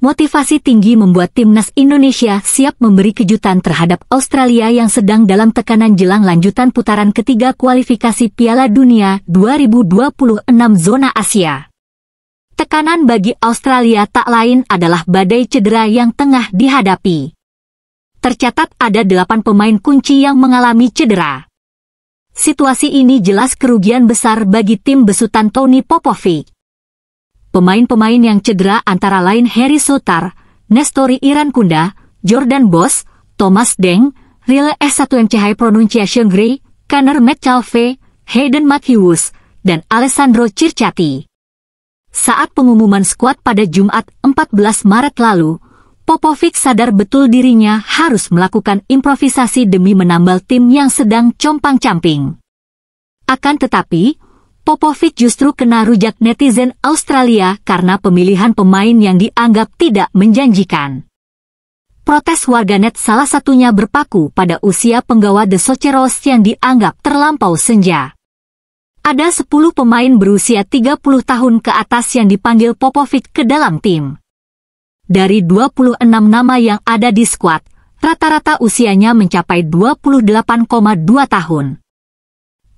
Motivasi tinggi membuat timnas Indonesia siap memberi kejutan terhadap Australia yang sedang dalam tekanan jelang lanjutan putaran ketiga kualifikasi Piala Dunia 2026 zona Asia. Tekanan bagi Australia tak lain adalah badai cedera yang tengah dihadapi. Tercatat ada 8 pemain kunci yang mengalami cedera. Situasi ini jelas kerugian besar bagi tim besutan Tony Popovic. Pemain-pemain yang cedera antara lain Harry Souttar, Nestori Irankunda, Jordan Bos, Thomas Deng, Rile S1MCH Pronunciation Gray, Connor McAlvey, Hayden Matthews, dan Alessandro Circati. Saat pengumuman skuad pada Jumat 14 Maret lalu, Popovic sadar betul dirinya harus melakukan improvisasi demi menambal tim yang sedang compang-camping. Akan tetapi, Popovic justru kena rujak netizen Australia karena pemilihan pemain yang dianggap tidak menjanjikan. Protes warganet salah satunya berpaku pada usia penggawa The Socceroos yang dianggap terlampau senja. Ada 10 pemain berusia 30 tahun ke atas yang dipanggil Popovic ke dalam tim. Dari 26 nama yang ada di skuad, rata-rata usianya mencapai 28,2 tahun.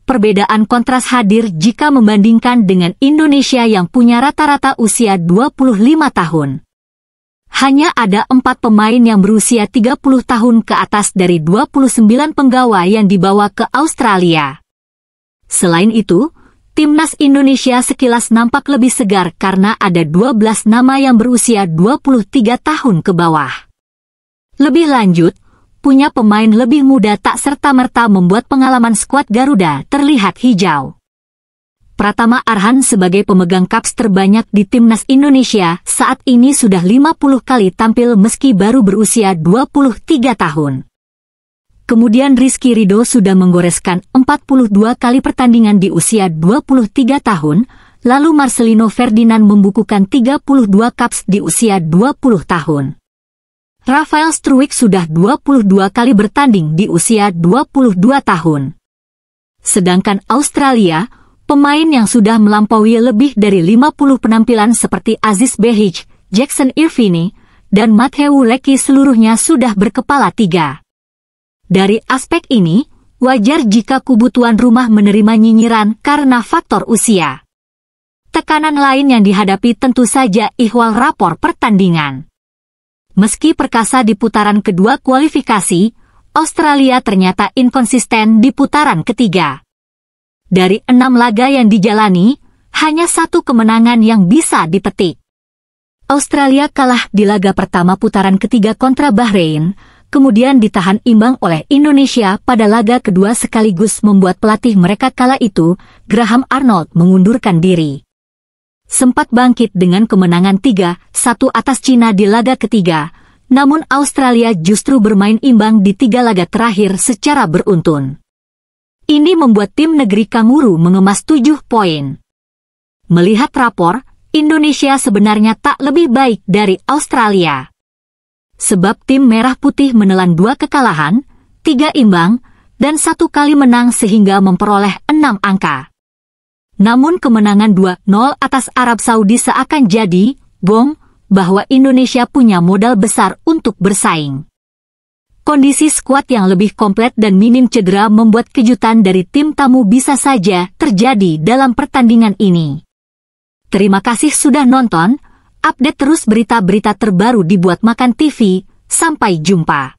Perbedaan kontras hadir jika membandingkan dengan Indonesia yang punya rata-rata usia 25 tahun. Hanya ada 4 pemain yang berusia 30 tahun ke atas dari 29 penggawa yang dibawa ke Australia. Selain itu, timnas Indonesia sekilas nampak lebih segar karena ada 12 nama yang berusia 23 tahun ke bawah. Lebih lanjut, punya pemain lebih muda tak serta-merta membuat pengalaman skuad Garuda terlihat hijau. Pratama Arhan sebagai pemegang caps terbanyak di timnas Indonesia saat ini sudah 50 kali tampil meski baru berusia 23 tahun. Kemudian Rizky Ridho sudah menggoreskan 42 kali pertandingan di usia 23 tahun, lalu Marcelino Ferdinand membukukan 32 caps di usia 20 tahun. Rafael Struijk sudah 22 kali bertanding di usia 22 tahun. Sedangkan Australia, pemain yang sudah melampaui lebih dari 50 penampilan seperti Aziz Behich, Jackson Irvine, dan Matthew Leckie seluruhnya sudah berkepala 3. Dari aspek ini, wajar jika kubu tuan rumah menerima nyinyiran karena faktor usia. Tekanan lain yang dihadapi tentu saja ihwal rapor pertandingan. Meski perkasa di putaran kedua kualifikasi, Australia ternyata inkonsisten di putaran ketiga. Dari 6 laga yang dijalani, hanya 1 kemenangan yang bisa dipetik. Australia kalah di laga pertama putaran ketiga kontra Bahrain, kemudian ditahan imbang oleh Indonesia pada laga kedua sekaligus membuat pelatih mereka kala itu, Graham Arnold, mengundurkan diri. Sempat bangkit dengan kemenangan 3-1 atas Cina di laga ketiga, namun Australia justru bermain imbang di 3 laga terakhir secara beruntun. Ini membuat tim negeri Kanguru mengemas 7 poin. Melihat rapor, Indonesia sebenarnya tak lebih baik dari Australia. Sebab tim Merah Putih menelan 2 kekalahan, 3 imbang, dan 1 kali menang sehingga memperoleh 6 angka. Namun kemenangan 2-0 atas Arab Saudi seakan jadi bom bahwa Indonesia punya modal besar untuk bersaing. Kondisi skuad yang lebih komplit dan minim cedera membuat kejutan dari tim tamu bisa saja terjadi dalam pertandingan ini. Terima kasih sudah nonton, update terus berita-berita terbaru di Buat Makan TV, sampai jumpa.